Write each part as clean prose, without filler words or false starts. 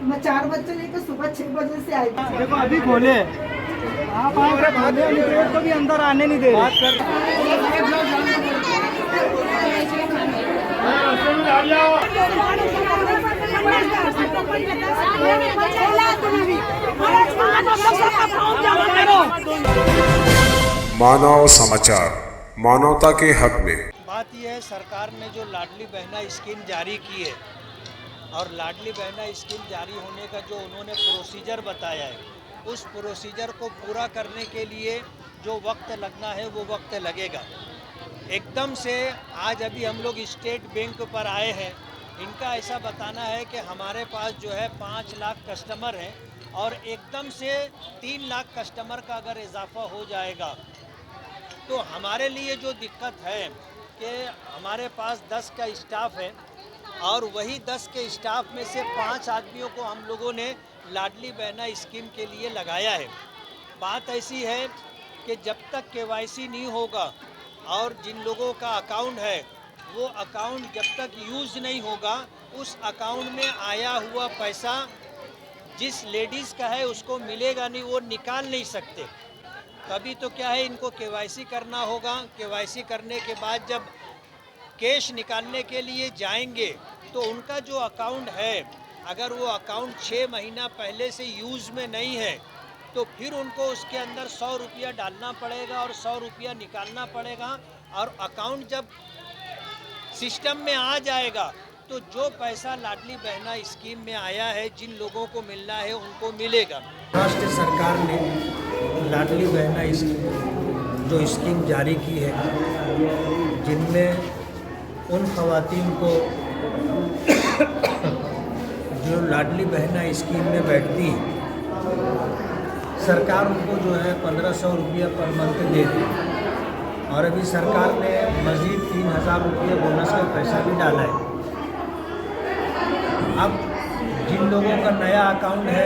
मैं 4 बच्चे लेकर सुबह 6 बजे से आई थी। देखो अभी खोले आप खोले तो भी अंदर आने नहीं दे रहे। मानव समाचार, मानवता के हक में। बात यह है, सरकार ने जो लाडली बहना स्कीम जारी की है और लाडली बहना स्कीम जारी होने का जो उन्होंने प्रोसीजर बताया है, उस प्रोसीजर को पूरा करने के लिए जो वक्त लगना है वो वक्त लगेगा। एकदम से आज अभी हम लोग स्टेट बैंक पर आए हैं, इनका ऐसा बताना है कि हमारे पास जो है 5 लाख कस्टमर हैं और एकदम से 3 लाख कस्टमर का अगर इजाफा हो जाएगा तो हमारे लिए जो दिक्कत है कि हमारे पास 10 का स्टाफ है और वही 10 के स्टाफ में से 5 आदमियों को हम लोगों ने लाडली बहना स्कीम के लिए लगाया है। बात ऐसी है कि जब तक केवाईसी नहीं होगा और जिन लोगों का अकाउंट है वो अकाउंट जब तक यूज़ नहीं होगा, उस अकाउंट में आया हुआ पैसा जिस लेडीज़ का है उसको मिलेगा नहीं, वो निकाल नहीं सकते। तभी तो क्या है, इनको केवाईसी करना होगा। केवाईसी करने के बाद जब कैश निकालने के लिए जाएंगे तो उनका जो अकाउंट है, अगर वो अकाउंट 6 महीना पहले से यूज़ में नहीं है तो फिर उनको उसके अंदर 100 रुपया डालना पड़ेगा और 100 रुपया निकालना पड़ेगा। और अकाउंट जब सिस्टम में आ जाएगा तो जो पैसा लाडली बहना स्कीम में आया है, जिन लोगों को मिलना है उनको मिलेगा। राष्ट्र सरकार ने लाडली बहना जो स्कीम जारी की है, जिनमें उन ख़वातीन को जो लाडली बहना स्कीम में बैठती है, सरकार उनको जो है 1500 रुपया पर मंथ दे रही है और अभी सरकार ने मज़ीद 3000 रुपये बोनस का पैसा भी डाला है। अब जिन लोगों का नया अकाउंट है,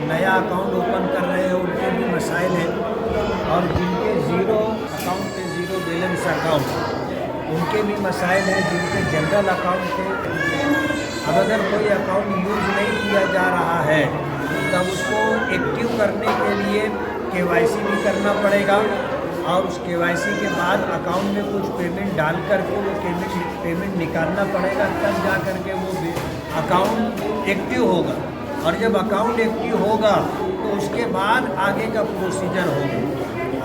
नया अकाउंट ओपन कर रहे हैं, उनके भी मसाइल हैं और जिनके ज़ीरो अकाउंट थे, ज़ीरो बैलेंस अकाउंट, उनके भी मसाइल हैं। जिनके जनरल अकाउंट थे, अब अगर कोई अकाउंट यूज़ नहीं किया जा रहा है तब उसको एक्टिव करने के लिए केवाईसी भी करना पड़ेगा और उस केवाईसी के बाद अकाउंट में कुछ पेमेंट डाल करके वो पेमेंट निकालना पड़ेगा, तब जा करके वो अकाउंट एक्टिव होगा। और जब अकाउंट एक्टिव होगा तो उसके बाद आगे का प्रोसीजर होगा।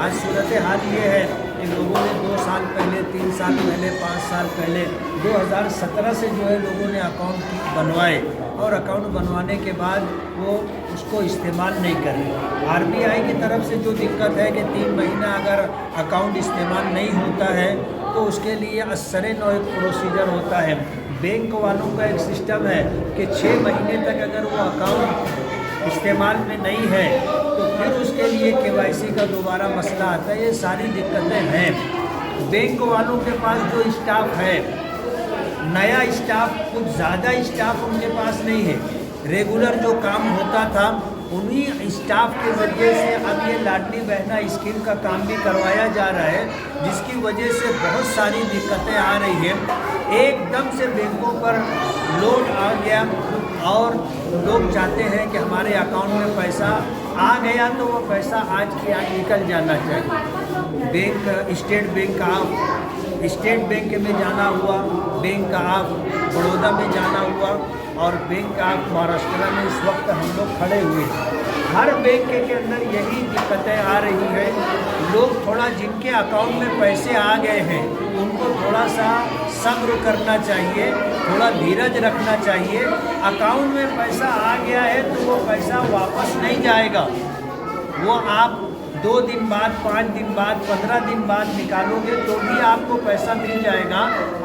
आज सूरत हाल ये है कि लोगों ने 2 साल पहले, 3 साल पहले, 5 साल पहले 2017 से जो है लोगों ने अकाउंट बनवाए और अकाउंट बनवाने के बाद वो उसको इस्तेमाल नहीं कर रहे। आरबीआई की तरफ से जो दिक्कत है कि 3 महीना अगर अकाउंट इस्तेमाल नहीं होता है तो उसके लिए असरे नौ एक प्रोसीजर होता है। बैंक वालों का एक सिस्टम है कि 6 महीने तक अगर वो अकाउंट इस्तेमाल में नहीं है तो फिर उसके लिए केवाईसी का दोबारा मसला आता है। ये सारी दिक्कतें हैं। बैंक वालों के पास जो स्टाफ है, नया स्टाफ, कुछ ज़्यादा स्टाफ उनके पास नहीं है। रेगुलर जो काम होता था उन्हीं स्टाफ के ज़रिए से अब ये लाडली बहना स्कीम का काम भी करवाया जा रहा है, जिसकी वजह से बहुत सारी दिक्कतें आ रही हैं। एकदम से बैंकों पर लोड आ गया और लोग चाहते हैं कि हमारे अकाउंट में पैसा आ गया तो वो पैसा आज के आज निकल जाना चाहिए। बैंक, स्टेट बैंक में जाना हुआ, बैंक ऑफ बड़ौदा में जाना हुआ और बैंक ऑफ महाराष्ट्र में इस वक्त हम लोग खड़े हुए हैं। हर बैंक के अंदर यही दिक्कतें आ रही है। लोग थोड़ा, जिनके अकाउंट में पैसे आ गए हैं उनको थोड़ा सा सब्र करना चाहिए, थोड़ा धीरज रखना चाहिए। अकाउंट में पैसा आ गया है तो वो पैसा वापस नहीं जाएगा। वो आप 2 दिन बाद, 5 दिन बाद, 15 दिन बाद निकालोगे तो भी आपको पैसा मिल जाएगा।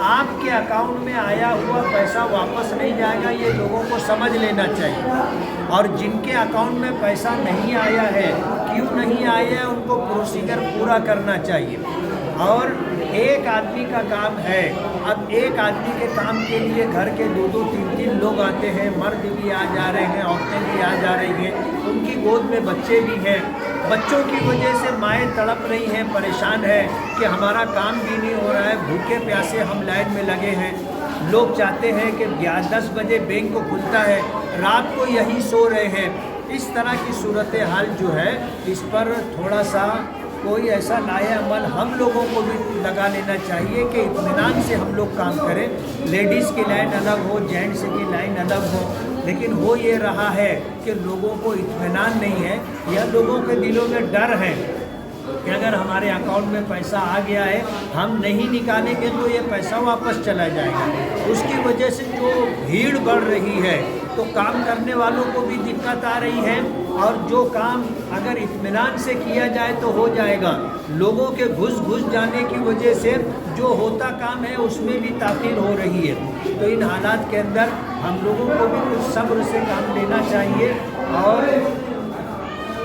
आपके अकाउंट में आया हुआ पैसा वापस नहीं जाएगा, ये लोगों को समझ लेना चाहिए। और जिनके अकाउंट में पैसा नहीं आया है, क्यों नहीं आया है, उनको प्रोसीजर पूरा करना चाहिए। और एक आदमी का काम है, अब एक आदमी के काम के लिए घर के 2-2, 3-3 लोग आते हैं। मर्द भी आ जा रहे हैं, औरतें भी आ जा रही हैं, उनकी गोद में बच्चे भी हैं। बच्चों की वजह से माएँ तड़प रही हैं, परेशान है कि हमारा काम भी नहीं हो रहा है, भूखे प्यासे हम लाइन में लगे हैं। लोग चाहते हैं कि 10 बजे बैंक को खुलता है, रात को यही सो रहे हैं। इस तरह की सूरत हाल जो है, इस पर थोड़ा सा कोई ऐसा लाया अमल हम लोगों को भी लगा लेना चाहिए कि इत्मीनान से हम लोग काम करें। लेडीज़ की लाइन अलग हो, जेंट्स की लाइन अलग हो, लेकिन हो ये रहा है कि लोगों को इत्मीनान नहीं है, या लोगों के दिलों में डर है कि अगर हमारे अकाउंट में पैसा आ गया है, हम नहीं निकालेंगे तो ये पैसा वापस चला जाएगा। उसकी वजह से जो भीड़ बढ़ रही है, तो काम करने वालों को भी दिक्कत आ रही है, और जो काम अगर इत्मीनान से किया जाए तो हो जाएगा, लोगों के घुस जाने की वजह से जो होता काम है उसमें भी ताख़ीर हो रही है। तो इन हालात के अंदर हम लोगों को भी कुछ सब्र से काम लेना चाहिए, और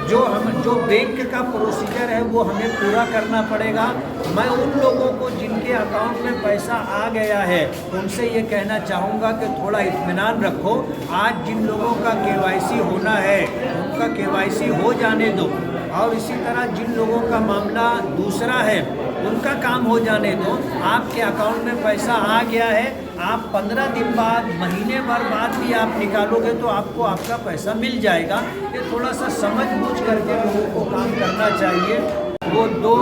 जो बैंक का प्रोसीजर है वो हमें पूरा करना पड़ेगा। मैं उन लोगों को जिनके अकाउंट में पैसा आ गया है उनसे ये कहना चाहूँगा कि थोड़ा इत्मीनान रखो। आज जिन लोगों का KYC होना है उनका KYC हो जाने दो, और इसी तरह जिन लोगों का मामला दूसरा है उनका काम हो जाने दो। आपके अकाउंट में पैसा आ गया है, आप 15 दिन बाद, महीने भर बाद भी आप निकालोगे तो आपको आपका पैसा मिल जाएगा। ये थोड़ा सा समझ बूझ करके लोगों को काम करना चाहिए। वो 2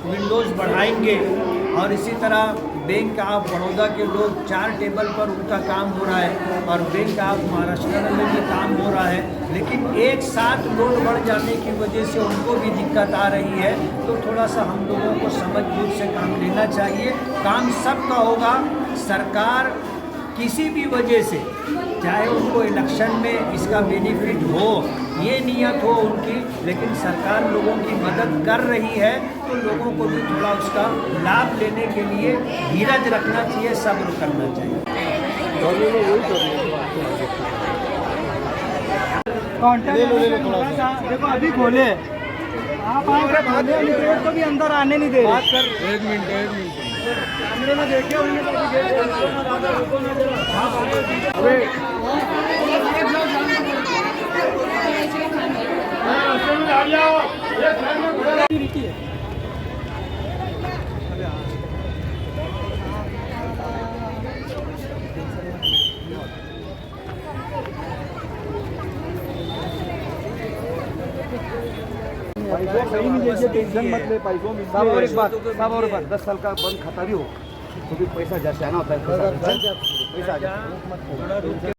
विंडोज़ बढ़ाएंगे, और इसी तरह बैंक ऑफ बड़ौदा के लोग 4 टेबल पर उनका काम हो रहा है, और बैंक ऑफ महाराष्ट्र में भी काम हो रहा है, लेकिन एक साथ लोड बढ़ जाने की वजह से उनको भी दिक्कत आ रही है। तो थोड़ा सा हम लोगों को समझ बूझ से काम लेना चाहिए। काम सबका होगा। सरकार किसी भी वजह से, चाहे उनको इलेक्शन में इसका बेनिफिट हो, ये नियत हो उनकी, लेकिन सरकार लोगों की मदद कर रही है, तो लोगों को भी थोड़ा उसका लाभ लेने के लिए धीरज रखना चाहिए, सब्र करना चाहिए। कॉन्टैक्ट थोड़ा सा देखो, अभी खोले आप खोले, अलिप्रेड को भी अंदर आने नहीं दे रहे। बात कर, 1 मिनट कैमरे में देखे पैसों सही नहीं दीजिए, टेंशन मत ले, पैसों में सब। और एक बात, 10 साल का बंद खाता भी हो तो भी पैसा जैसे आना होता है, पैसा आ जाए।